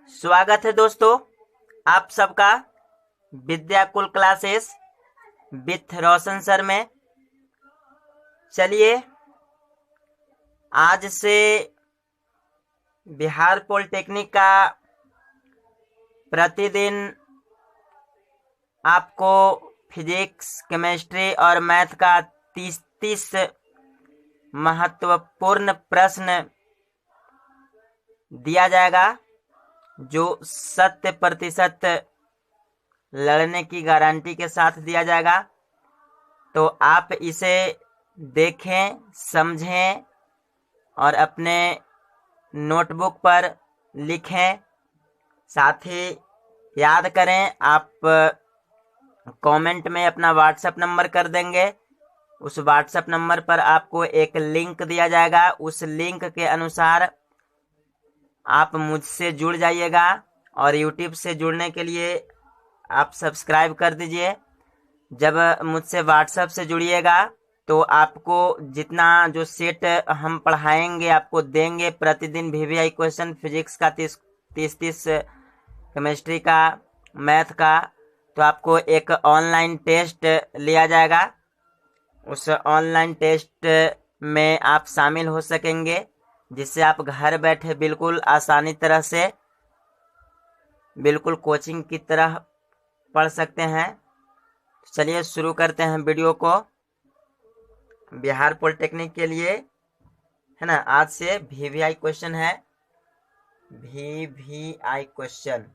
स्वागत है दोस्तों आप सबका Vidyakul classes with Roshan sir में। चलिए आज से बिहार पॉलिटेक्निक का प्रतिदिन आपको फिजिक्स, केमिस्ट्री और मैथ का 30 महत्वपूर्ण प्रश्न दिया जाएगा जो 100% लड़ने की गारंटी के साथ दिया जाएगा। तो आप इसे देखें, समझें और अपने नोटबुक पर लिखें। साथ ही याद करें, आप कमेंट में अपना व्हाट्सएप नंबर कर देंगे। उस व्हाट्सएप नंबर पर आपको एक लिंक दिया जाएगा। उस लिंक के अनुसार आप मुझसे जुड़ जाइएगा और यूट्यूब से जुड़ने के लिए आप सब्सक्राइब कर दीजिए। जब मुझसे व्हाट्सएप से जुड़िएगा तो आपको जितना जो सेट हम पढ़ाएंगे आपको देंगे प्रतिदिन वीवीआई क्वेश्चन, फिजिक्स का 30 केमिस्ट्री का, मैथ का, तो आपको एक ऑनलाइन टेस्ट लिया जाएगा। उस ऑनलाइन टेस्ट में आप शामिल हो सकेंगे जिससे आप घर बैठे बिल्कुल आसानी तरह से बिल्कुल कोचिंग की तरह पढ़ सकते हैं। चलिए शुरू करते हैं वीडियो को। बिहार पॉलिटेक्निक के लिए है ना, आज से वीवीआई क्वेश्चन है, वीवीआई क्वेश्चन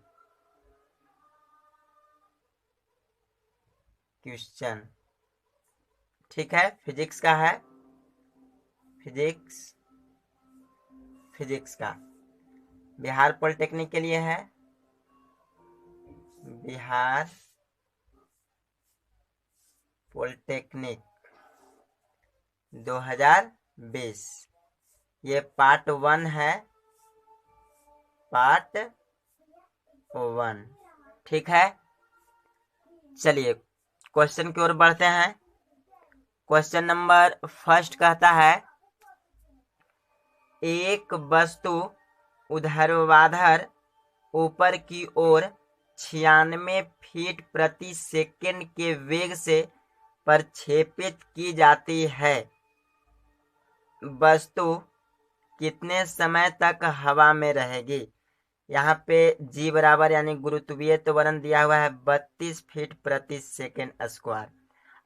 ठीक है। फिजिक्स का है, फिजिक्स का बिहार पॉलिटेक्निक के लिए है, बिहार पॉलिटेक्निक 2020। ये पार्ट 1 है, पार्ट 1 ठीक है। चलिए क्वेश्चन की ओर बढ़ते हैं। क्वेश्चन नंबर फर्स्ट कहता है, एक वस्तु ऊर्ध्वाधर ऊपर की ओर 96 फीट प्रति सेकंड के वेग से प्रक्षेपित की जाती है। वस्तु कितने समय तक हवा में रहेगी? यहाँ पे जी बराबर यानी गुरुत्वीय त्वरण दिया हुआ है 32 फीट प्रति सेकंड स्क्वायर।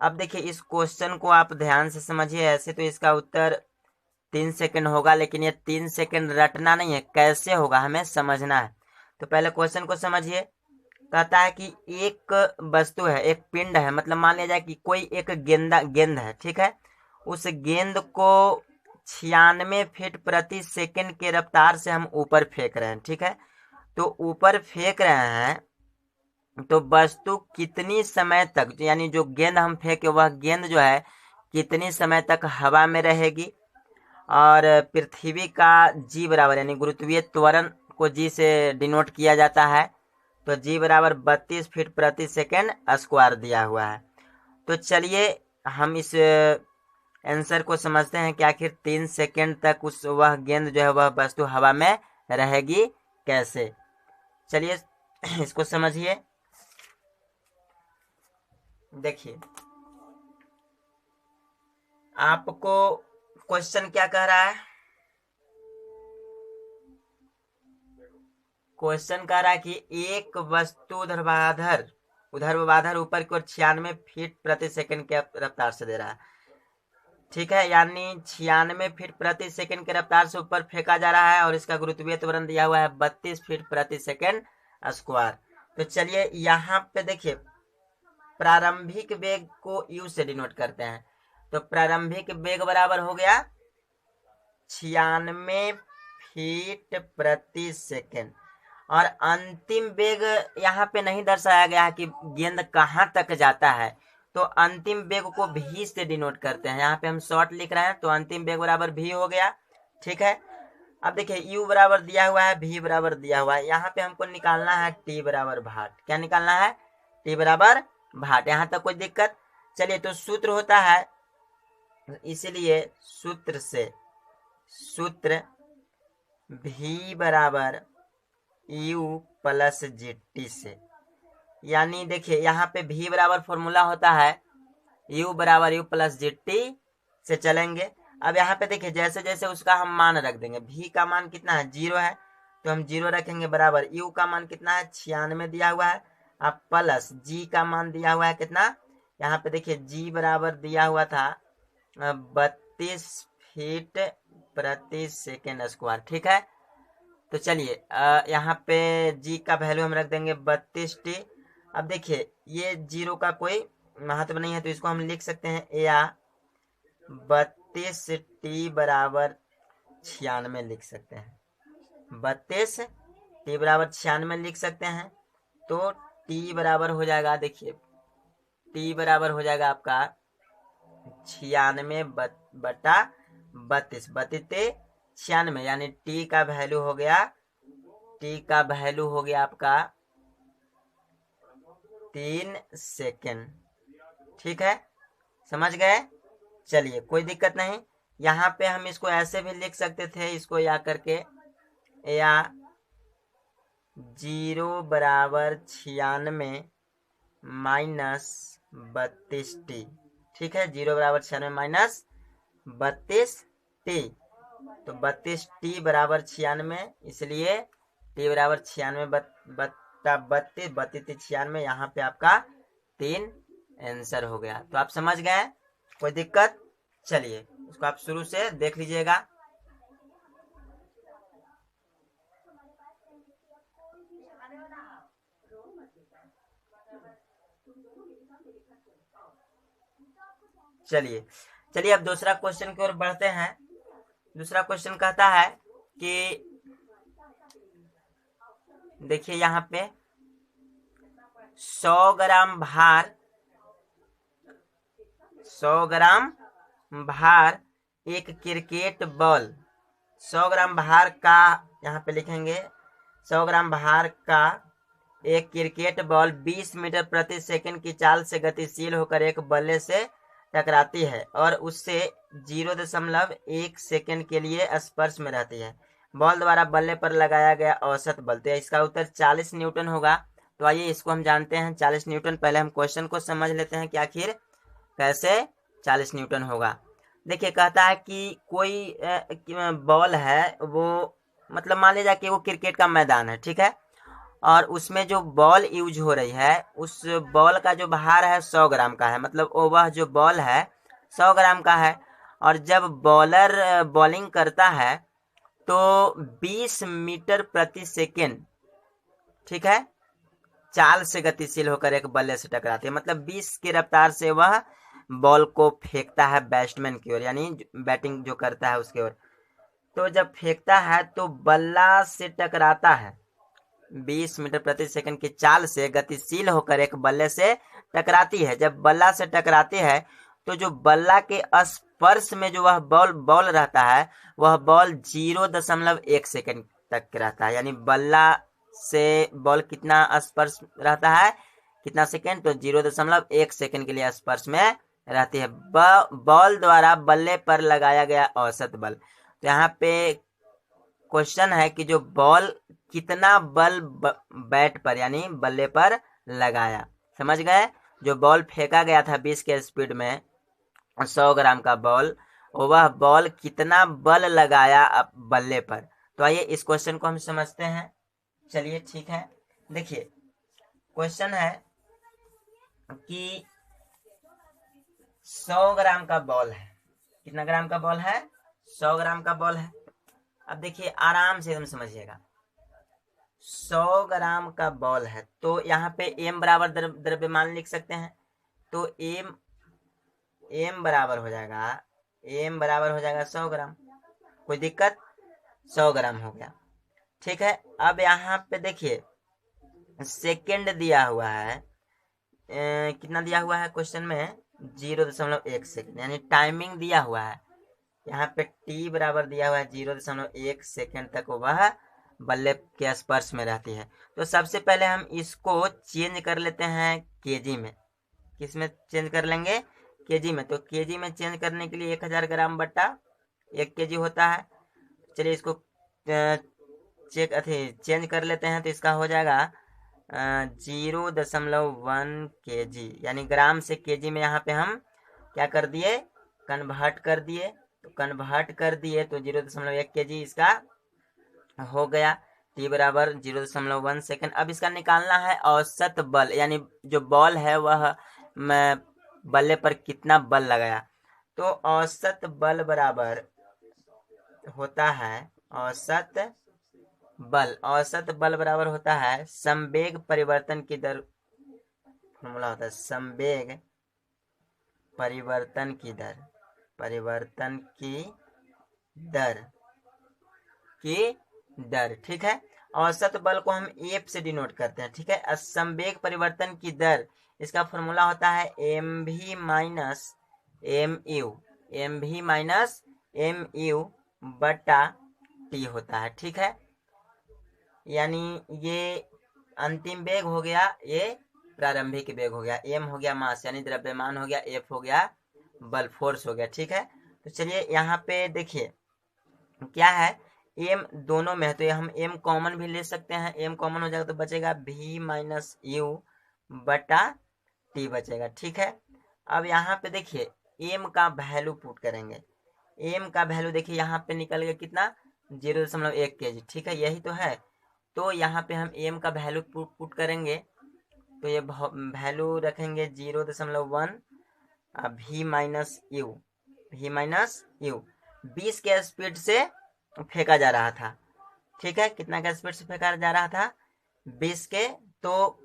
अब देखिए इस क्वेश्चन को आप ध्यान से समझिए। ऐसे तो इसका उत्तर 3 सेकंड होगा, लेकिन ये 3 सेकंड रटना नहीं है, कैसे होगा हमें समझना है। तो पहले क्वेश्चन को समझिए। कहता है कि एक वस्तु है, एक पिंड है, मतलब मान लिया जाए कि कोई एक गेंद है, ठीक है। उस गेंद को 96 फीट प्रति सेकंड के रफ्तार से हम ऊपर फेंक रहे हैं, ठीक है। तो ऊपर फेंक रहे हैं तो वस्तु कितनी समय तक, यानी जो गेंद हम फेंके वह गेंद जो है कितनी समय तक हवा में रहेगी। और पृथ्वी का जी बराबर यानी गुरुत्वीय त्वरण को जी से डिनोट किया जाता है, तो जी बराबर 32 फीट प्रति सेकंड स्क्वायर दिया हुआ है। तो चलिए हम इस आंसर को समझते हैं कि आखिर 3 सेकंड तक वह गेंद जो है वह वस्तु हवा में रहेगी कैसे। चलिए इसको समझिए। देखिए आपको क्वेश्चन क्या कह रहा है, क्वेश्चन कह रहा है कि एक वस्तु ऊर्ध्वाधर ऊपर की ओर 96 फीट प्रति सेकंड के रफ्तार से दे रहा है, ठीक है। यानी 96 फीट प्रति सेकंड के रफ्तार से ऊपर फेंका जा रहा है और इसका गुरुत्वीय त्वरण दिया हुआ है 32 फीट प्रति सेकंड स्क्वायर। तो चलिए यहाँ पे देखिए प्रारंभिक वेग को यू से डिनोट करते हैं। तो प्रारंभिक वेग बराबर हो गया 96 फीट प्रति सेकंड, और अंतिम वेग यहाँ पे नहीं दर्शाया गया है कि गेंद कहाँ तक जाता है, तो अंतिम वेग को भी से डिनोट करते हैं। यहाँ पे हम शॉर्ट लिख रहे हैं, तो अंतिम वेग बराबर भी हो गया, ठीक है। अब देखिए u बराबर दिया हुआ है, v बराबर दिया हुआ है। यहाँ पे हमको निकालना है t बराबर भाट। क्या निकालना है? t बराबर भाट। यहाँ तक कोई दिक्कत? चलिए तो सूत्र होता है, इसलिए सूत्र v बराबर यू प्लस जी टी से। यानी देखिए यहाँ पे भी बराबर फॉर्मूला होता है यू बराबर यू प्लस जी टी से चलेंगे। अब यहाँ पे देखिए जैसे जैसे उसका हम मान रख देंगे, भी का मान कितना है 0 है तो हम 0 रखेंगे बराबर, यू का मान कितना है 96 दिया हुआ है, अब प्लस जी का मान दिया हुआ है कितना, यहाँ पे देखिए जी बराबर दिया हुआ था 32 फीट प्रति सेकेंड स्क्वायर। ठीक है, तो चलिए यहाँ पे जी का वैल्यू हम रख देंगे 32 टी। अब देखिए ये 0 का कोई महत्व नहीं है तो इसको हम लिख सकते हैं या 32 टी बराबर 96 लिख सकते हैं, 32 टी बराबर 96 लिख सकते हैं। तो टी बराबर हो जाएगा, देखिए टी बराबर हो जाएगा आपका 96 बटा 32, 96 यानी टी का वैल्यू हो गया, टी का वैल्यू हो गया आपका 3 सेकेंड। ठीक है, समझ गए। चलिए कोई दिक्कत नहीं, यहाँ पे हम इसको ऐसे भी लिख सकते थे, इसको या करके या 0 बराबर 96 माइनस 32 टी। ठीक है, 0 बराबर 96 माइनस 32 टी, तो 32 टी बराबर 96, इसलिए टी बराबर 96 बट्टा 32, 32 96, यहाँ पे आपका 3 आंसर हो गया। तो आप समझ गए, कोई दिक्कत। चलिए उसको आप शुरू से देख लीजिएगा। चलिए चलिए अब दूसरा क्वेश्चन की ओर बढ़ते हैं। दूसरा क्वेश्चन कहता है कि देखिए यहाँ पे 100 ग्राम भार, 100 ग्राम भार एक क्रिकेट बॉल, 100 ग्राम भार का, यहाँ पे लिखेंगे 100 ग्राम भार का एक क्रिकेट बॉल 20 मीटर प्रति सेकंड की चाल से गतिशील होकर एक बल्ले से टकराती है और उससे 0.1 सेकंड के लिए स्पर्श में रहती है। बॉल द्वारा बल्ले पर लगाया गया औसत बल, तो इसका उत्तर 40 न्यूटन होगा। तो आइए इसको हम जानते हैं 40 न्यूटन। पहले हम क्वेश्चन को समझ लेते हैं कि आखिर कैसे 40 न्यूटन होगा। देखिए कहता है कि कोई बॉल है, वो मतलब मान लीजिए कि वो क्रिकेट का मैदान है, ठीक है, और उसमें जो बॉल यूज हो रही है उस बॉल का जो भार है 100 ग्राम का है, मतलब वह जो बॉल है 100 ग्राम का है। और जब बॉलर बॉलिंग करता है तो 20 मीटर प्रति सेकेंड, ठीक है, चाल से गतिशील होकर एक बल्ले से टकराती है, मतलब 20 की रफ्तार से वह बॉल को फेंकता है बैट्समैन की ओर, यानी बैटिंग जो करता है उसकी ओर। तो जब फेंकता है तो बल्ला से टकराता है, 20 मीटर प्रति सेकंड की चाल से गतिशील होकर एक बल्ले से टकराती है। जब बल्ला से टकराती है तो जो बल्ला के स्पर्श में जो वह बॉल रहता है, वह बॉल 0.1 सेकंड तक रहता है, यानी बल्ला से बॉल कितना स्पर्श रहता है, कितना सेकंड, तो 0.1 सेकंड के लिए स्पर्श में रहती है। बॉल द्वारा बल्ले पर लगाया गया औसत बल, तो यहाँ पे क्वेश्चन है कि जो बॉल कितना बल बैट पर यानी बल्ले पर लगाया। समझ गए, जो बॉल फेंका गया था 20 के स्पीड में 100 ग्राम का बॉल, वह बॉल कितना बल लगाया बल्ले पर। तो आइए इस क्वेश्चन को हम समझते हैं। चलिए ठीक है, देखिए क्वेश्चन है कि 100 ग्राम का बॉल है, कितना ग्राम का बॉल है, 100 ग्राम का बॉल है। अब देखिए आराम से एकदम समझिएगा, 100 ग्राम का बॉल है तो यहाँ पे m बराबर द्रव्यमान लिख सकते हैं, तो m बराबर हो जाएगा, m बराबर हो जाएगा 100 ग्राम। कोई दिक्कत, 100 ग्राम हो गया। ठीक है, अब यहाँ पे देखिए सेकंड दिया हुआ है, कितना दिया हुआ है क्वेश्चन में, 0.1 सेकंड, यानी टाइमिंग दिया हुआ है। यहाँ पे t बराबर दिया हुआ है 0.1 सेकंड तक वह बल्ले के स्पर्श में रहती है। तो सबसे पहले हम इसको चेंज कर लेते हैं केजी में। किस में चेंज कर लेंगे, केजी में। तो केजी में चेंज करने के लिए 1000 ग्राम बटा 1 केजी होता है। चलिए इसको चेंज कर लेते हैं तो इसका हो जाएगा 0.1 kg, यानी ग्राम से केजी में यहाँ पे हम क्या कर दिए, कन्वर्ट कर दिए। तो कन्वर्ट कर दिए तो 0.1 kg इसका हो गया। टी बराबर 0.1 सेकेंड। अब इसका निकालना है औसत बल, यानी जो बॉल है वह बल्ले पर कितना बल लगाया। तो औसत बल बराबर होता है औसत बल बराबर होता है संवेग परिवर्तन की दर। फॉर्मूला होता है संवेग परिवर्तन की दर, ठीक है। औसत बल को हम एफ से डिनोट करते हैं, ठीक है। संवेग परिवर्तन की दर, इसका फॉर्मूला होता है एम भी माइनस एम यू बटा टी होता है, ठीक है। यानी ये अंतिम वेग हो गया, ये प्रारंभिक वेग हो गया। एम हो गया मास यानी द्रव्यमान हो गया, एफ हो गया बल फोर्स हो गया, ठीक है। तो चलिए यहाँ पे देखिए क्या है, एम दोनों में है तो हम एम कॉमन भी ले सकते हैं। एम कॉमन हो जाएगा तो बचेगा भी माइनस यू बटा टी बचेगा, ठीक है। अब यहाँ पे देखिए एम का वैल्यू पुट करेंगे। एम का वैल्यू देखिए यहाँ पे निकल गया कितना, 0.1 kg, ठीक है, यही तो है। तो यहाँ पे हम एम का वैल्यू पुट करेंगे तो ये वैल्यू रखेंगे 0.1 भी माइनस यू 20 के स्पीड से फेंका जा रहा था, ठीक है। कितना का स्पीड से फेंका जा रहा था, 20 के। तो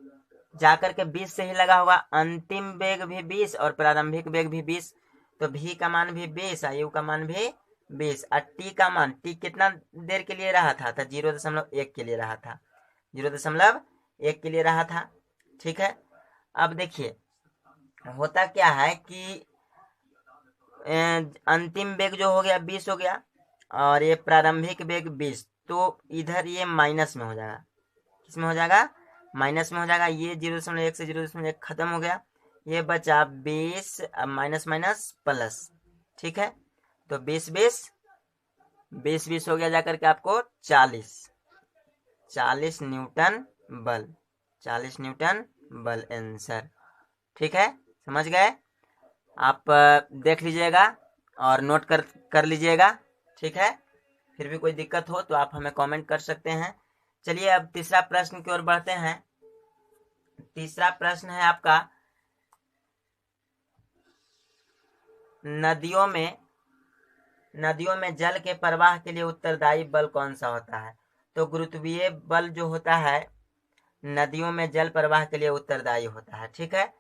जाकर के 20 से ही लगा होगा, अंतिम वेग भी 20 और प्रारंभिक वेग भी 20। तो भी का मान भी 20 और यू का मान भी 20 और टी का मान, टी कितना देर के लिए रहा था, 0.1 के लिए रहा था, 0.1 के लिए रहा था, ठीक है। अब देखिए होता क्या है कि अंतिम वेग जो हो गया 20 हो गया और ये प्रारंभिक वेग 20, तो इधर ये माइनस में हो जाएगा। किसमें हो जाएगा, माइनस में हो जाएगा। ये 0.1 से 0.1 खत्म हो गया, ये बचा 20, अब माइनस माइनस प्लस, ठीक है। तो 20 हो गया, जाकर के आपको 40 न्यूटन बल आंसर, ठीक है। समझ गए आप, देख लीजिएगा और नोट कर लीजिएगा, ठीक है। फिर भी कोई दिक्कत हो तो आप हमें कमेंट कर सकते हैं। चलिए अब तीसरा प्रश्न की ओर बढ़ते हैं। तीसरा प्रश्न है आपका, नदियों में जल के प्रवाह के लिए उत्तरदायी बल कौन सा होता है। तो गुरुत्वीय बल जो होता है नदियों में जल प्रवाह के लिए उत्तरदायी होता है, ठीक है।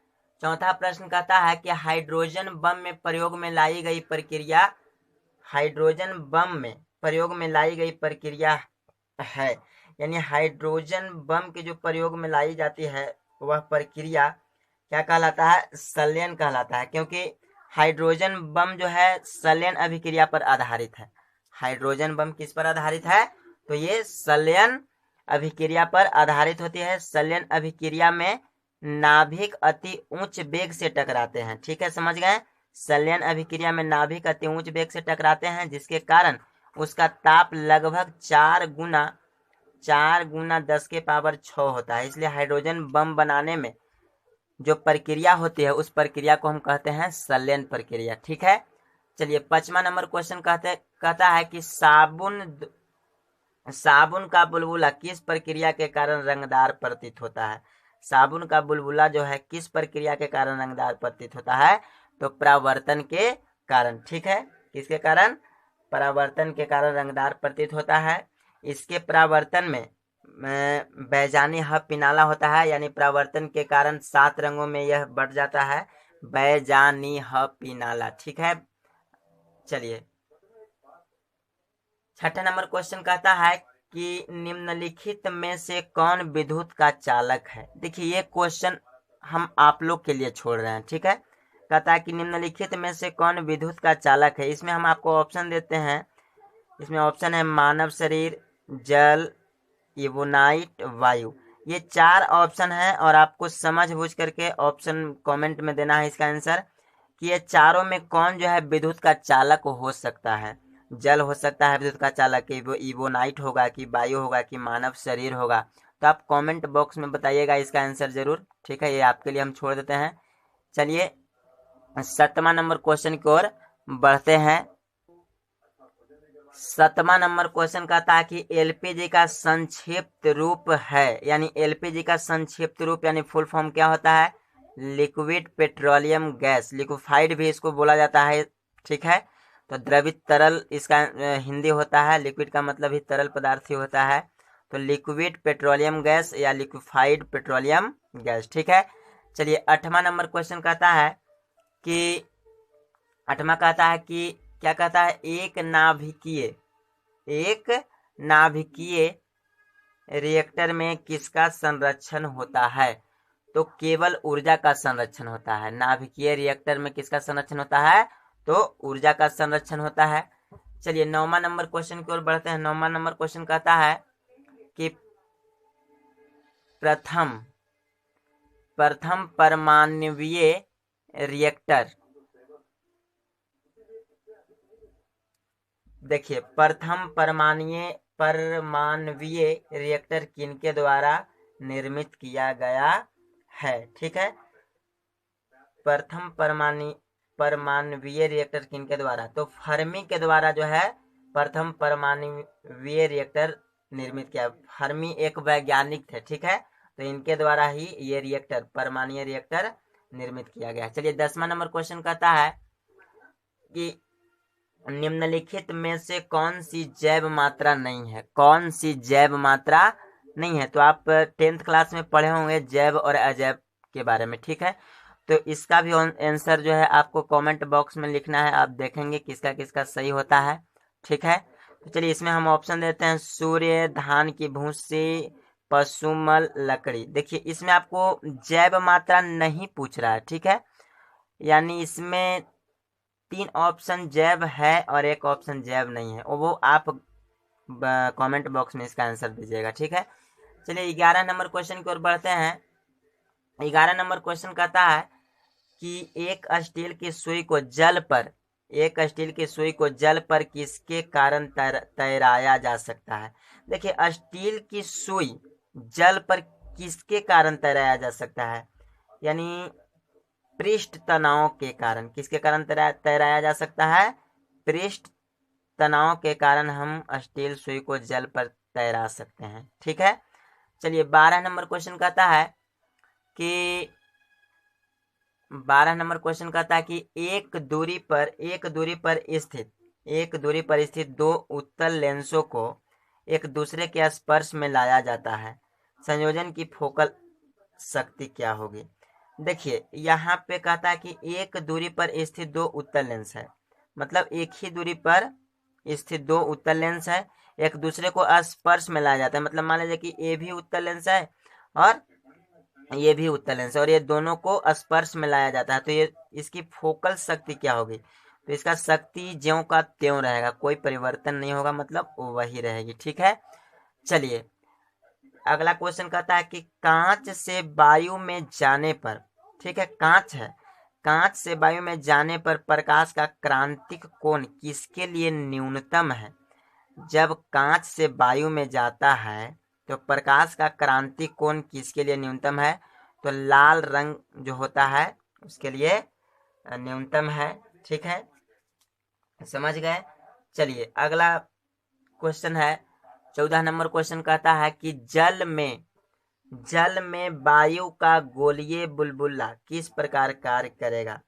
चौथा प्रश्न कहता है कि हाइड्रोजन बम में प्रयोग में लाई गई प्रक्रिया है, यानी हाइड्रोजन बम के जो प्रयोग में लाई जाती है वह प्रक्रिया क्या कहलाता है, संलयन कहलाता है। क्योंकि हाइड्रोजन बम जो है संलयन अभिक्रिया पर आधारित है। हाइड्रोजन बम किस पर आधारित है, तो ये संलयन अभिक्रिया पर आधारित होती है। संलयन अभिक्रिया में नाभिक अति उच्च वेग से टकराते हैं, ठीक है, समझ गए। संलयन अभिक्रिया में नाभिक अति उच्च वेग से टकराते हैं, जिसके कारण उसका ताप लगभग 4 गुना 10 के पावर 6 होता है। इसलिए हाइड्रोजन बम बनाने में जो प्रक्रिया होती है उस प्रक्रिया को हम कहते हैं संलयन प्रक्रिया, ठीक है। चलिए 5वां नंबर क्वेश्चन कहता है कि साबुन का बुलबुला किस प्रक्रिया के कारण रंगदार प्रतीत होता है। साबुन का बुलबुला जो है किस प्रक्रिया के कारण रंगदार प्रतीत होता है, तो परावर्तन के कारण, ठीक है। किसके कारण, परावर्तन के कारण रंगदार प्रतीत होता है। इसके परावर्तन में बैजानी ह पिनाला होता है, यानी परावर्तन के कारण 7 रंगों में यह बढ़ जाता है, बैजानी ह पिनाला, ठीक है। चलिए 6ठा नंबर क्वेश्चन कहता है कि निम्नलिखित में से कौन विद्युत का चालक है। देखिए ये क्वेश्चन हम आप लोग के लिए छोड़ रहे हैं, ठीक है। कहता है कि निम्नलिखित में से कौन विद्युत का चालक है। इसमें हम आपको ऑप्शन देते हैं। इसमें ऑप्शन है मानव शरीर, जल, इबोनाइट, वायु। ये 4 ऑप्शन है और आपको समझ बूझ करके ऑप्शन कमेंट में देना है इसका आंसर कि ये चारों में कौन जो है विद्युत का चालक हो सकता है। जल हो सकता है विद्युत का चालक, कि वो इवोनाइट होगा, कि वायु होगा, कि मानव शरीर होगा। तो आप कमेंट बॉक्स में बताइएगा इसका आंसर जरूर। ठीक है, ये आपके लिए हम छोड़ देते हैं। चलिए 7वां नंबर क्वेश्चन की ओर बढ़ते हैं। 7वां नंबर क्वेश्चन कहता है कि एलपीजी का संक्षिप्त रूप है, यानी एलपीजी का संक्षिप्त रूप यानी फुल फॉर्म क्या होता है? लिक्विड पेट्रोलियम गैस, लिक्विफाइड भी इसको बोला जाता है। ठीक है, तो द्रवित तरल इसका हिंदी होता है। लिक्विड का मतलब ही तरल पदार्थ ही होता है, तो लिक्विड पेट्रोलियम गैस या लिक्विफाइड पेट्रोलियम गैस। ठीक है, चलिए 8वां नंबर क्वेश्चन कहता है कि 8वां कहता है कि क्या कहता है? एक नाभिकीय रिएक्टर में किसका संरक्षण होता है? तो केवल ऊर्जा का संरक्षण होता है। नाभिकीय रिएक्टर में किसका संरक्षण होता है? तो ऊर्जा का संरक्षण होता है। चलिए 9वां नंबर क्वेश्चन की ओर बढ़ते हैं। 9वां नंबर क्वेश्चन कहता है कि प्रथम परमाणविक रिएक्टर, देखिए प्रथम परमाणविक रिएक्टर किनके द्वारा निर्मित किया गया है? ठीक है, प्रथम परमाणविक रिएक्टर किनके द्वारा? तो फर्मी के द्वारा जो है प्रथम परमाणविक रिएक्टर निर्मित किया। फर्मी एक वैज्ञानिक थे। ठीक है, तो इनके द्वारा ही ये रिएक्टर, परमाणु रिएक्टर निर्मित किया गया। चलिए 10वां नंबर क्वेश्चन कहता है कि निम्नलिखित में से कौन सी जैव मात्रा नहीं है? कौन सी जैव मात्रा नहीं है? तो आप 10th क्लास में पढ़े होंगे जैव और अजैव के बारे में। ठीक है, तो इसका भी आंसर जो है आपको कमेंट बॉक्स में लिखना है। आप देखेंगे किसका किसका सही होता है। ठीक है, तो चलिए इसमें हम ऑप्शन देते हैं सूर्य, धान की भूसी, पशुमल, लकड़ी। देखिए इसमें आपको जैव मात्रा नहीं पूछ रहा है। ठीक है, यानी इसमें 3 ऑप्शन जैव है और 1 ऑप्शन जैव नहीं है, और वो आप कमेंट बॉक्स में इसका आंसर दीजिएगा। ठीक है, चलिए 11 नंबर क्वेश्चन की ओर बढ़ते हैं। 11 नंबर क्वेश्चन कहता है कि एक स्टील की सुई को जल पर किसके कारण तैराया जा सकता है? देखिए स्टील की सुई जल पर किसके कारण तैराया जा सकता है? यानी पृष्ठ तनाव के कारण। किसके कारण तैराया जा सकता है? पृष्ठ तनाव के कारण हम स्टील सुई को जल पर तैरा सकते हैं। ठीक है, चलिए 12 नंबर क्वेश्चन कहता है कि 12 नंबर क्वेश्चन कहता है कि एक दूरी पर स्थित 2 उत्तल लेंसों को एक दूसरे के स्पर्श में लाया जाता है। संयोजन की फोकल शक्ति क्या होगी? देखिए यहाँ पे कहता है कि एक दूरी पर स्थित 2 उत्तल लेंस है, मतलब एक ही दूरी पर स्थित 2 उत्तल लेंस है, एक दूसरे को स्पर्श में लाया जाता है। मतलब मान लीजिए कि ये भी उत्तल लेंस है और ये भी उत्तल लेंस है, और ये दोनों को स्पर्श में लाया जाता है, तो ये इसकी फोकल शक्ति क्या होगी? तो इसका शक्ति ज्यों का त्यों रहेगा, कोई परिवर्तन नहीं होगा, मतलब वही रहेगी। ठीक है, चलिए अगला क्वेश्चन कहता है कि कांच से वायु में जाने पर, ठीक है कांच है, कांच से वायु में जाने पर प्रकाश का क्रांतिक कोण किसके लिए न्यूनतम है? जब कांच से वायु में जाता है तो प्रकाश का क्रांतिक कोण किसके लिए न्यूनतम है? तो लाल रंग जो होता है उसके लिए न्यूनतम है। ठीक है, समझ गए। चलिए अगला क्वेश्चन है 14 नंबर क्वेश्चन कहता है कि जल में वायु का गोलीय बुलबुला किस प्रकार कार्य करेगा?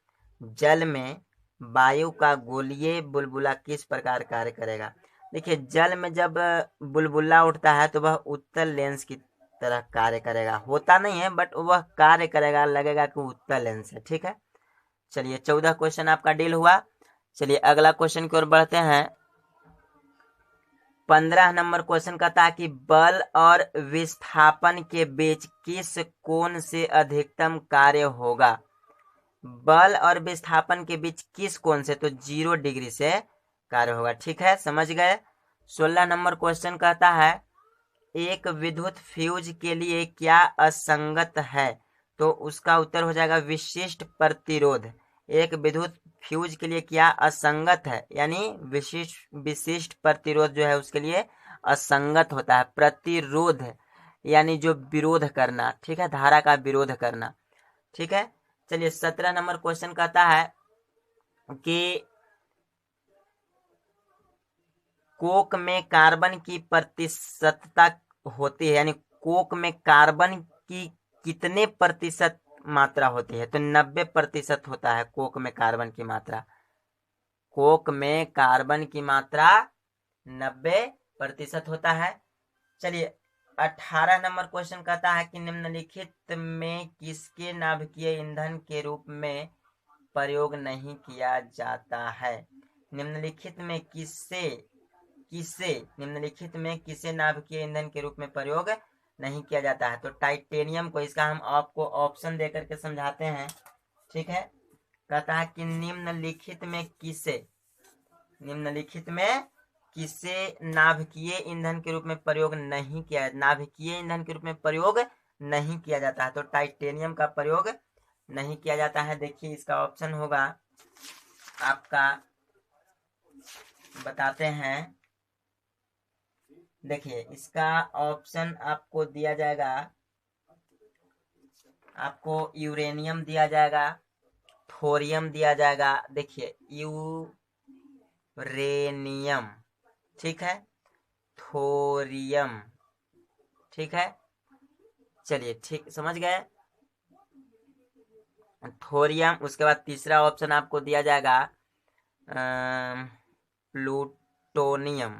जल में वायु का गोलीय बुलबुला किस प्रकार कार्य करेगा? देखिए जल में जब बुलबुला उठता है तो वह उत्तल लेंस की तरह कार्य करेगा, होता नहीं है बट वह कार्य करेगा, लगेगा कि उत्तल लेंस है। ठीक है, चलिए 14 क्वेश्चन आपका डील हुआ। चलिए अगला क्वेश्चन की ओर बढ़ते हैं। 15 नंबर क्वेश्चन कहता है कि बल और विस्थापन के बीच किस कोण से अधिकतम कार्य होगा? बल और विस्थापन के बीच किस कोण से? तो 0 डिग्री से कार्य होगा। ठीक है, समझ गए। 16 नंबर क्वेश्चन कहता है एक विद्युत फ्यूज के लिए क्या असंगत है? तो उसका उत्तर हो जाएगा विशिष्ट प्रतिरोध। एक विद्युत फ्यूज के लिए क्या असंगत है, यानी विशिष्ट विशिष्ट प्रतिरोध जो है उसके लिए असंगत होता है। प्रतिरोध यानी जो विरोध करना, ठीक है, धारा का विरोध करना, ठीक है। चलिए 17 नंबर क्वेश्चन कहता है कि कोक में कार्बन की प्रतिशतता होती है, यानी कोक में कार्बन की कितने प्रतिशत मात्रा होती है, तो 90% होता है कोक में कार्बन की मात्रा। कोक में कार्बन की मात्रा 90% होता है। चलिए 18 नंबर क्वेश्चन कहता है कि निम्नलिखित में किसके नाभिकीय ईंधन के रूप में प्रयोग नहीं किया जाता है। निम्नलिखित में निम्नलिखित में किसे नाभिकीय ईंधन के रूप में प्रयोग नहीं किया जाता है, तो टाइटेनियम को। इसका हम आपको ऑप्शन देकर के समझाते हैं, ठीक है। कहता है कि निम्नलिखित में किसे नाभिकीय ईंधन के रूप में प्रयोग नहीं किया, नाभिकीय ईंधन के रूप में प्रयोग नहीं किया जाता है, तो टाइटेनियम का प्रयोग नहीं किया जाता है। देखिए इसका ऑप्शन होगा आपका, बताते हैं। देखिए इसका ऑप्शन आपको दिया जाएगा, आपको यूरेनियम दिया जाएगा, थोरियम दिया जाएगा। देखिए यूरेनियम, ठीक है, थोरियम, ठीक है। चलिए ठीक समझ गए, थोरियम। उसके बाद तीसरा ऑप्शन आपको दिया जाएगा प्लूटोनियम,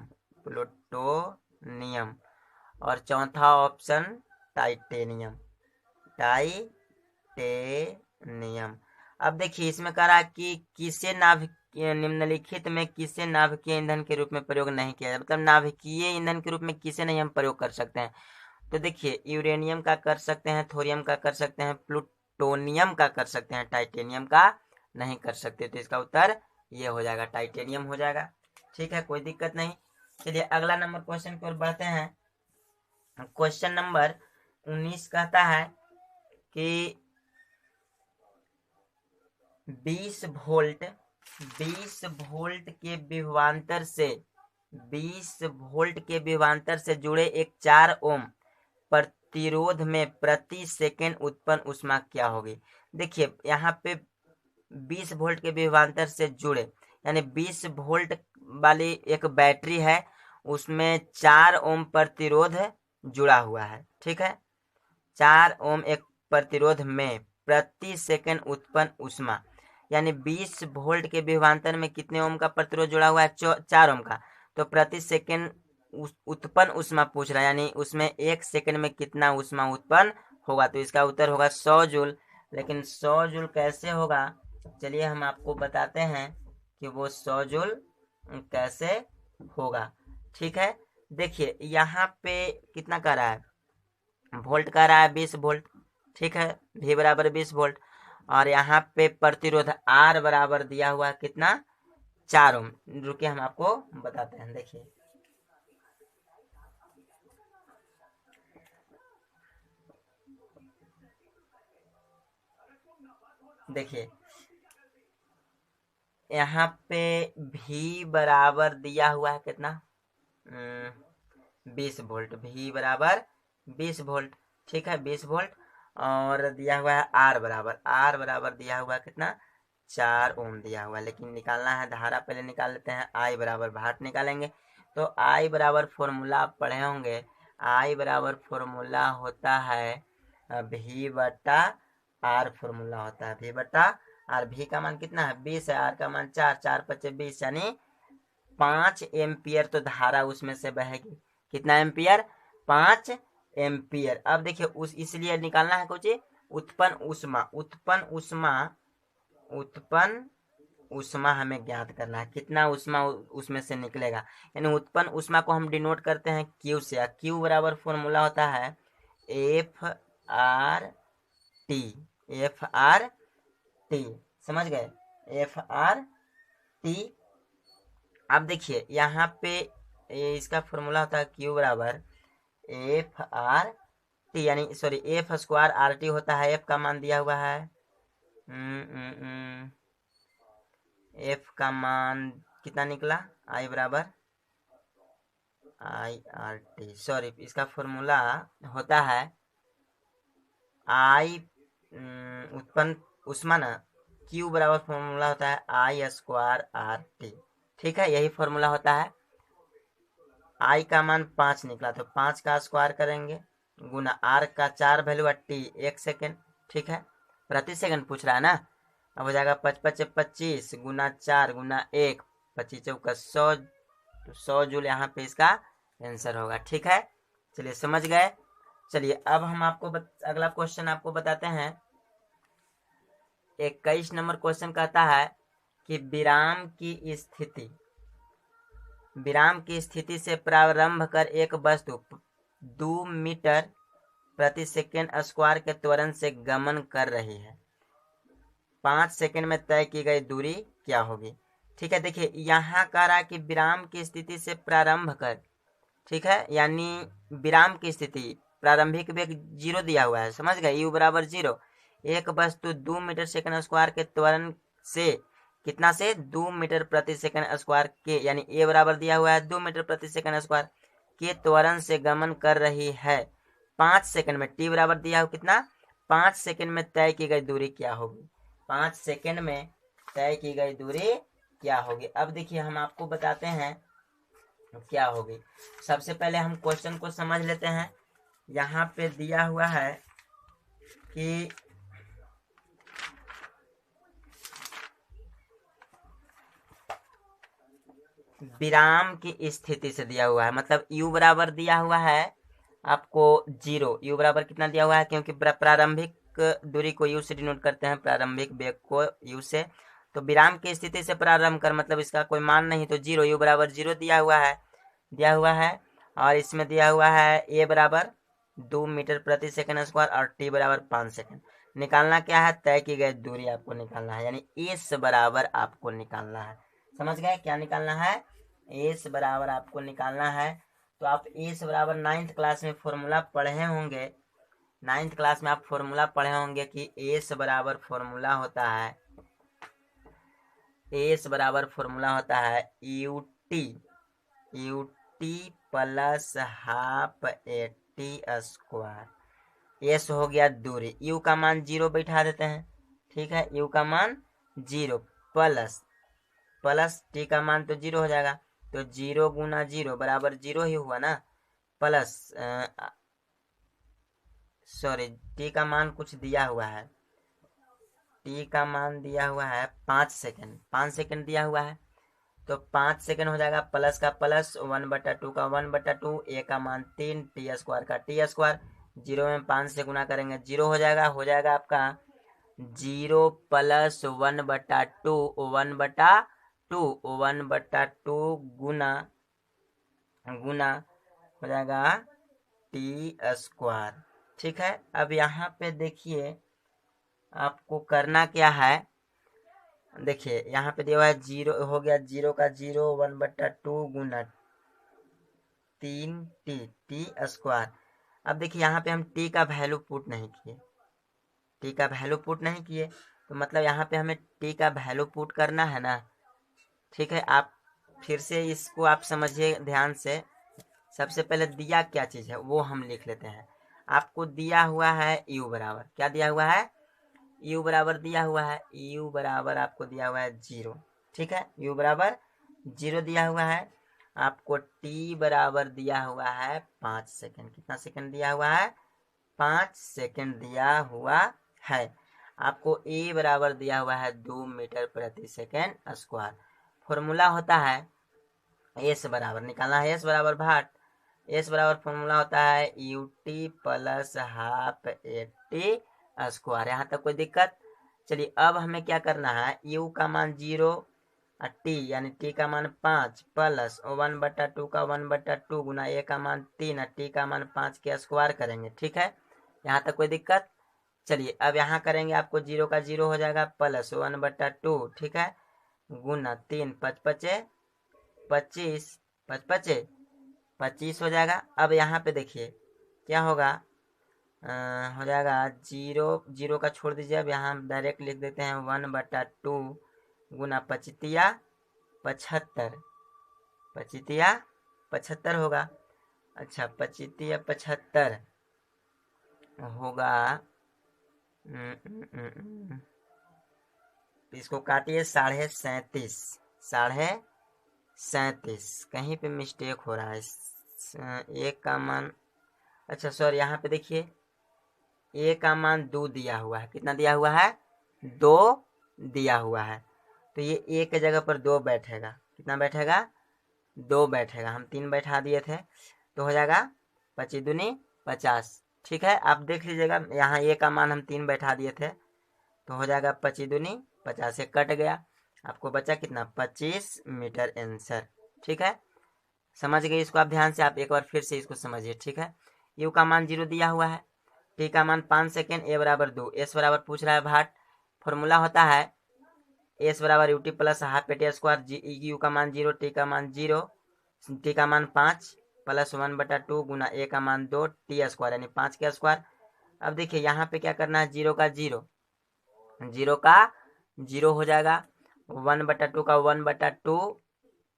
और चौथा ऑप्शन टाइटेनियम। अब देखिए इसमें कह रहा है कि किसे निम्नलिखित में किसे नाभिकीय ईंधन के रूप में प्रयोग नहीं किया जाए, मतलब नाभिकीय ईंधन के रूप में किसे नहीं हम प्रयोग कर सकते हैं। तो देखिए यूरेनियम का कर सकते हैं, थोरियम का कर सकते हैं, प्लूटोनियम का कर सकते हैं, टाइटेनियम का नहीं कर सकते। तो इसका उत्तर ये हो जाएगा, टाइटेनियम हो जाएगा, ठीक है, कोई दिक्कत नहीं। चलिए अगला नंबर क्वेश्चन की ओर बढ़ते हैं। क्वेश्चन नंबर 19 कहता है कि 20 वोल्ट के विभवांतर से जुड़े एक 4 ओम प्रतिरोध में प्रति सेकंड उत्पन्न ऊष्मा क्या होगी। देखिए यहाँ पे 20 वोल्ट के विभवांतर से जुड़े, यानी 20 वोल्ट वाली एक बैटरी है, उसमें 4 ओम प्रतिरोध जुड़ा हुआ है, ठीक है। 4 ओम एक प्रतिरोध में प्रति सेकंड उत्पन्न ऊष्मा, यानी 20 वोल्ट के विभवांतर में कितने ओम का प्रतिरोध जुड़ा हुआ है, 4 ओम का। तो प्रति सेकंड उत्पन्न ऊष्मा पूछ रहा है, यानी उसमें 1 सेकंड में कितना ऊष्मा उत्पन्न होगा, तो इसका उत्तर होगा 100 जूल। लेकिन 100 जूल कैसे होगा, चलिए हम आपको बताते हैं कि वो 100 जूल कैसे होगा, ठीक है। देखिए यहाँ पे कितना कह रहा है, वोल्ट कह रहा है 20 वोल्ट, ठीक है, V बराबर 20 वोल्ट, और यहाँ पे प्रतिरोध R बराबर दिया हुआ है कितना, 4 ओम। रुकिए हम आपको बताते हैं। देखिए यहाँ पे V बराबर दिया हुआ है कितना, 20 वोल्ट, V बराबर 20 वोल्ट, ठीक है, 20 वोल्ट, और दिया हुआ है R बराबर दिया हुआ है कितना, 4 ओम दिया हुआ है। लेकिन निकालना है धारा, पहले निकाल लेते हैं। I बराबर भाट निकालेंगे, तो I बराबर फॉर्मूला आप पढ़े होंगे, I बराबर फॉर्मूला होता है V बटा R, फॉर्मूला होता है V बटा R। V का मान कितना है 20 है, R का मान 4, 4 5 20, यानी 5 एम्पियर तो धारा उसमें से बहेगी। कितना एम्पियर, 5 एम्पियर। अब देखिए इसलिए निकालना है कुछ उत्पन्न ऊष्मा हमें ज्ञात करना है, कितना ऊष्मा उसमें से निकलेगा। यानी उत्पन्न ऊष्मा को हम डिनोट करते हैं Q से। Q बराबर फॉर्मूला होता है FRT, समझ गए, FRT। अब देखिए यहाँ पे इसका फॉर्मूला होता है Q बराबर FRT, यानी सॉरी F स्क्वायर RT होता है। F का मान दिया हुआ है एफ का मान कितना निकला, आई बराबर आई आर टी, सॉरी इसका फॉर्मूला होता है आई उत्पन्न उष्मा ना, क्यू बराबर फॉर्मूला होता है आई स्क्वायर आर टी। ठीक है, यही फॉर्मूला होता है। आई का मान 5 निकला तो 5 का स्क्वायर करेंगे गुना आर का 4 वैल्यू टी 1 सेकेंड। ठीक है, प्रति सेकंड पूछ रहा है ना। अब हो जाएगा 25 गुना 4 गुना 1, 25 चौका 100, तो 100 जूल यहाँ पे इसका आंसर होगा। ठीक है, चलिए समझ गए। चलिए अब हम आपको अगला क्वेश्चन आपको बताते हैं। 21 नंबर क्वेश्चन कहता है कि विराम की स्थिति से प्रारंभ कर एक वस्तु 2 मीटर प्रति सेकेंड स्क्वायर के त्वरण से गमन कर रही है, 5 सेकेंड में तय की गई दूरी क्या होगी। ठीक है, देखिए यहाँ कह रहा है कि विराम की स्थिति से प्रारंभ कर। ठीक है, यानी विराम की स्थिति प्रारंभिक वेग 0 दिया हुआ है, समझ गए, u बराबर 0। एक वस्तु 2 मीटर सेकेंड स्क्वायर के त्वरण से कितना से 2 मीटर प्रति सेकेंड स्क्वायर के, यानी ए बराबर दिया हुआ है 2 मीटर प्रति सेकेंड स्क्वायर के त्वरण से गमन कर रही है 5 सेकेंड में। टी बराबर दिया हो कितना, 5 सेकेंड में तय की गई दूरी क्या होगी, 5 सेकेंड में तय की गई दूरी क्या होगी। अब देखिए हम आपको बताते हैं क्या होगी। सबसे पहले हम क्वेश्चन को समझ लेते हैं। यहाँ पे दिया हुआ है कि विराम की स्थिति से दिया हुआ है, मतलब u बराबर दिया हुआ है आपको 0। u बराबर कितना दिया हुआ है, क्योंकि प्रारंभिक दूरी को u से डिनोट करते हैं, प्रारंभिक वेग को u से। तो विराम की स्थिति से प्रारंभ कर मतलब इसका कोई मान नहीं, तो 0, u बराबर 0 दिया हुआ है। और इसमें दिया हुआ है a बराबर 2 मीटर प्रति सेकेंड स्क्वायर और t बराबर 5 सेकेंड। निकालना क्या है, तय की गई दूरी आपको निकालना है, यानी एस बराबर आपको निकालना है। समझ गए, क्या निकालना है, एस बराबर आपको निकालना है। तो आप एस बराबर 9th क्लास में फॉर्मूला पढ़े होंगे, 9th क्लास में आप फॉर्मूला पढ़े होंगे कि एस बराबर फॉर्मूला होता है, एस बराबर फॉर्मूला होता है U T plus half A T square. S हो गया दूरी, यू का मान 0 बैठा देते हैं। ठीक है, यू का मान 0 प्लस टी का मान तो 0 हो जाएगा, तो 0 गुना 0 बराबर 0 ही हुआ ना, प्लस सॉरी टी का मान कुछ दिया हुआ है, टी का मान दिया हुआ है 5 सेकेंड, 5 सेकेंड दिया हुआ है, तो 5 सेकेंड हो जाएगा, प्लस का प्लस 1/2 का 1/2, ए का मान 3, टी स्क्वायर का टी स्क्वायर, 0 में 5 से गुना करेंगे 0 हो जाएगा आपका 0 प्लस 1/2 1/2 गुना हो जाएगा टी स्क्वायर। ठीक है, अब यहाँ पे देखिए आपको करना क्या है, देखिए यहाँ पे दिया हुआ है 0 हो गया, 0 का 0 1/2 गुना 3 टी स्क्वायर। अब देखिए यहाँ पे हम टी का वैल्यू पुट नहीं किए, तो मतलब यहाँ पे हमें टी का वैल्यू पुट करना है ना। ठीक है, आप फिर से इसको आप समझिए ध्यान से। सबसे पहले दिया क्या चीज़ है वो हम लिख लेते हैं। आपको दिया हुआ है u बराबर, क्या दिया हुआ है, u बराबर दिया हुआ है, u बराबर आपको दिया हुआ है 0। ठीक है, u बराबर 0 दिया हुआ है, आपको t बराबर दिया हुआ है 5 सेकेंड। कितना सेकेंड दिया हुआ है, 5 सेकेंड दिया हुआ है। आपको a बराबर दिया हुआ है 2 मीटर प्रति सेकेंड स्क्वायर। फॉर्मूला होता है एस बराबर, निकालना है एस बराबर भाट, एस बराबर फॉर्मूला होता है U T plus half A T square. यहाँ तक कोई दिक्कत। चलिए अब हमें क्या करना है, u का मान 0 टी यानी टी का मान 5 प्लस 1/2 का 1/2 गुना ए का मान 3 टी का मान 5 के स्क्वायर करेंगे। ठीक है, यहाँ तक कोई दिक्कत। चलिए अब यहाँ करेंगे, आपको 0 का 0 हो जाएगा प्लस 1/2, ठीक है, गुना 3 5 5 25 5 25 हो जाएगा। अब यहाँ पे देखिए क्या होगा, हो जाएगा 0 का छोड़ दीजिए, अब यहाँ डायरेक्ट लिख देते हैं 1/2 गुना पचतिया 75, पचतिया 75 होगा। अच्छा, पचतिया 75 होगा। इसको काटिए, 37.5, 37.5, कहीं पे मिस्टेक हो रहा है। एक का मान, अच्छा सॉरी, यहाँ पे देखिए ए का मान 2 दिया हुआ है। कितना दिया हुआ है? 2 दिया हुआ है। तो ये ए की जगह पर 2 बैठेगा। कितना बैठेगा? 2 बैठेगा। हम 3 बैठा दिए थे, तो हो जाएगा 25 दूनी 50। ठीक है, आप देख लीजिएगा, यहाँ ए का मान हम 3 बैठा दिए थे, तो हो जाएगा 25 दूनी 50 से कट गया। आपको बचा कितना? 25 मीटर आंसर। ठीक है, समझ गए इसको आप ध्यान से। आप एक बार फिर से इसको समझिए। ठीक है, यू का मान 0 दिया हुआ है, टी का मान 5 सेकेंड, ए बराबर 2, एस बराबर पूछ रहा है भाट। फॉर्मूला होता है एस बराबर यूटी प्लस हाफ पेटी स्क्वायर। यू का मान 0, टी का मान 0, टी का मान 5 प्लस 1/2 गुना ए का मान 2 टी स्क्वायर, यानी 5 का स्क्वायर। अब देखिए यहाँ पे क्या करना है, 0 का 0, 0 का 0 हो जाएगा, 1/2 का 1/2,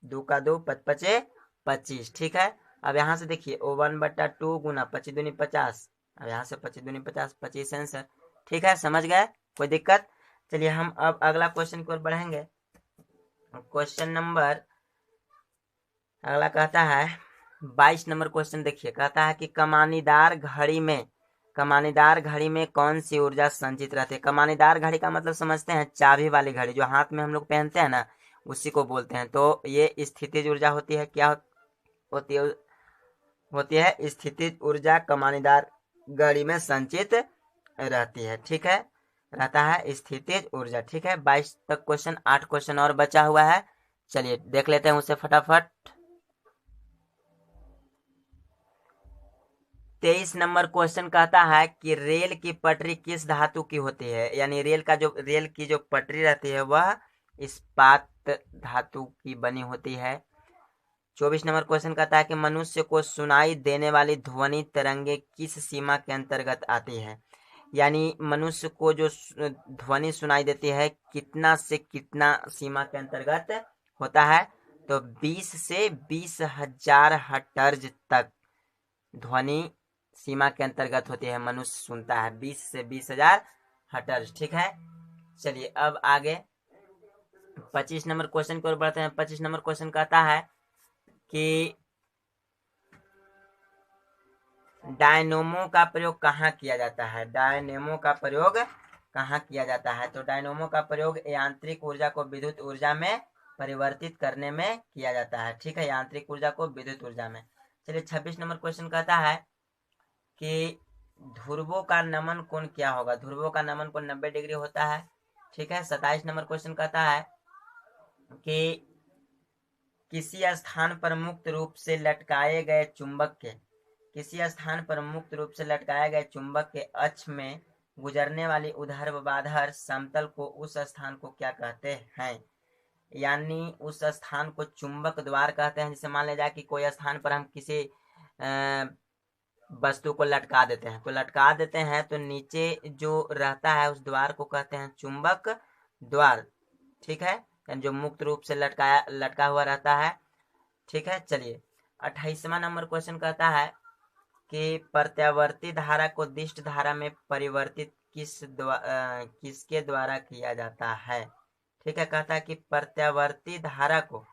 2 का 2, 5 25। ठीक है, अब यहाँ से देखिए 1/2 गुना 25 दूनी 50, अब यहाँ से 25 दूनी 50, 25 आंसर। ठीक है, समझ गए? कोई दिक्कत? चलिए हम अब अगला क्वेश्चन की ओर बढ़ेंगे। क्वेश्चन नंबर अगला कहता है 22 नंबर क्वेश्चन। देखिए, कहता है कि कमानीदार घड़ी में कौन सी ऊर्जा संचित रहती है? कमानीदार घड़ी का मतलब समझते हैं, चाबी वाली घड़ी जो हाथ में हम लोग पहनते हैं ना, उसी को बोलते हैं। तो ये स्थितिज ऊर्जा होती है। क्या होती है स्थितिज ऊर्जा कमानीदार घड़ी में संचित रहती है। ठीक है, रहता है स्थितिज ऊर्जा। ठीक है, 22 तक क्वेश्चन, 8 क्वेश्चन और बचा हुआ है। चलिए देख लेते हैं उसे फटाफट। 23 नंबर क्वेश्चन कहता है कि रेल की पटरी किस धातु की होती है? यानी रेल की जो पटरी रहती है वह इस्पात धातु की बनी होती है। 24 नंबर क्वेश्चन कहता है कि मनुष्य को सुनाई देने वाली ध्वनि तरंगे किस सीमा के अंतर्गत आती है? यानी मनुष्य को जो ध्वनि सुनाई देती है, कितना से कितना सीमा के अंतर्गत होता है? तो 20 से 20,000 हर्ट्ज तक ध्वनि सीमा के अंतर्गत होती है, मनुष्य सुनता है 20 से 20,000 हर्ट्ज। ठीक है, चलिए अब आगे 25 नंबर क्वेश्चन की ओर बढ़ते हैं। 25 नंबर क्वेश्चन कहता है कि डायनेमो का प्रयोग कहाँ किया जाता है? डायनेमो का प्रयोग कहाँ किया जाता है? तो डायनेमो का प्रयोग यांत्रिक ऊर्जा को विद्युत ऊर्जा में परिवर्तित करने में किया जाता है। ठीक है, यांत्रिक ऊर्जा को विद्युत ऊर्जा में। चलिए 26 नंबर क्वेश्चन कहता है कि ध्रुवों का नमन कोण क्या होगा? ध्रुवों का नमन कोण 90 डिग्री होता है। ठीक है, 27 नंबर क्वेश्चन कहता है कि किसी स्थान पर मुक्त रूप से लटकाए गए चुंबक के अक्ष में गुजरने वाली ऊर्ध्वाधर समतल को उस स्थान को क्या कहते हैं? यानी उस स्थान को चुंबक द्वार कहते हैं। जैसे मान लिया जाए कि कोई स्थान पर हम किसी वस्तु को लटका देते हैं, तो नीचे जो रहता है उस द्वार को कहते हैं चुंबक द्वार। ठीक है, यानी जो मुक्त रूप से लटका हुआ रहता है। ठीक है, चलिए 28वां नंबर क्वेश्चन कहता है कि प्रत्यावर्ती धारा को दिष्ट धारा में परिवर्तित किसके द्वारा किया जाता है? ठीक है, कहता है कि प्रत्यावर्ती धारा को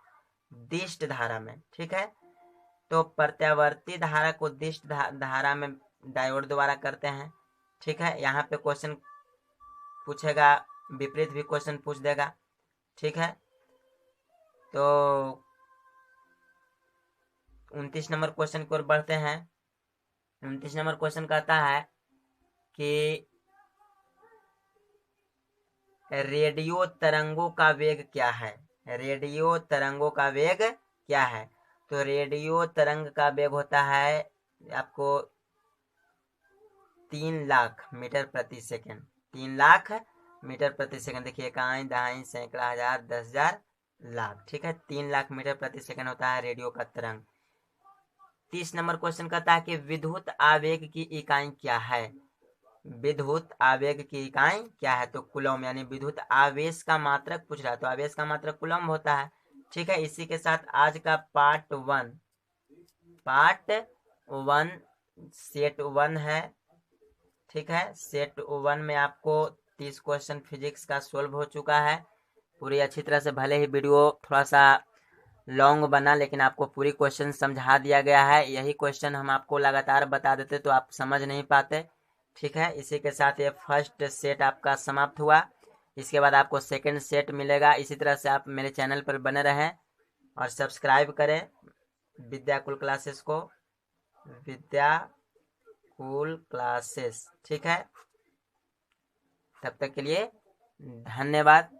दिष्ट धारा में। ठीक है, तो प्रत्यावर्ती धारा को दिष्ट धारा में डायोड द्वारा करते हैं। ठीक है, यहाँ पे क्वेश्चन पूछेगा, विपरीत भी क्वेश्चन पूछ देगा। ठीक है, तो 29 नंबर क्वेश्चन की ओर बढ़ते हैं। 29 नंबर क्वेश्चन कहता है कि रेडियो तरंगों का वेग क्या है? रेडियो तरंगों का वेग क्या है? तो रेडियो तरंग का वेग होता है आपको 3 लाख मीटर प्रति सेकंड। 3 लाख मीटर प्रति सेकंड। देखिए, इकाई, दहाई, सैकड़ा, हजार, 10,000, लाख। ठीक है, 3 लाख मीटर प्रति सेकंड होता है रेडियो का तरंग। 30 नंबर क्वेश्चन कहता है कि विद्युत आवेग की इकाई क्या है? विद्युत आवेग की इकाई क्या है? तो कूलम, यानी विद्युत आवेश का मात्रक पूछ रहा है, तो आवेश का मात्रक कूलम होता है। ठीक है, इसी के साथ आज का पार्ट वन सेट वन है। ठीक है, सेट वन में आपको 30 क्वेश्चन फिजिक्स का सोल्व हो चुका है पूरी अच्छी तरह से। भले ही वीडियो थोड़ा सा लॉन्ग बना, लेकिन आपको पूरी क्वेश्चन समझा दिया गया है। यही क्वेश्चन हम आपको लगातार बता देते तो आप समझ नहीं पाते। ठीक है, इसी के साथ ये फर्स्ट सेट आपका समाप्त हुआ। इसके बाद आपको सेकंड सेट मिलेगा। इसी तरह से आप मेरे चैनल पर बने रहें और सब्सक्राइब करें विद्या कुल क्लासेस को, विद्या कुल क्लासेस। ठीक है, तब तक के लिए धन्यवाद।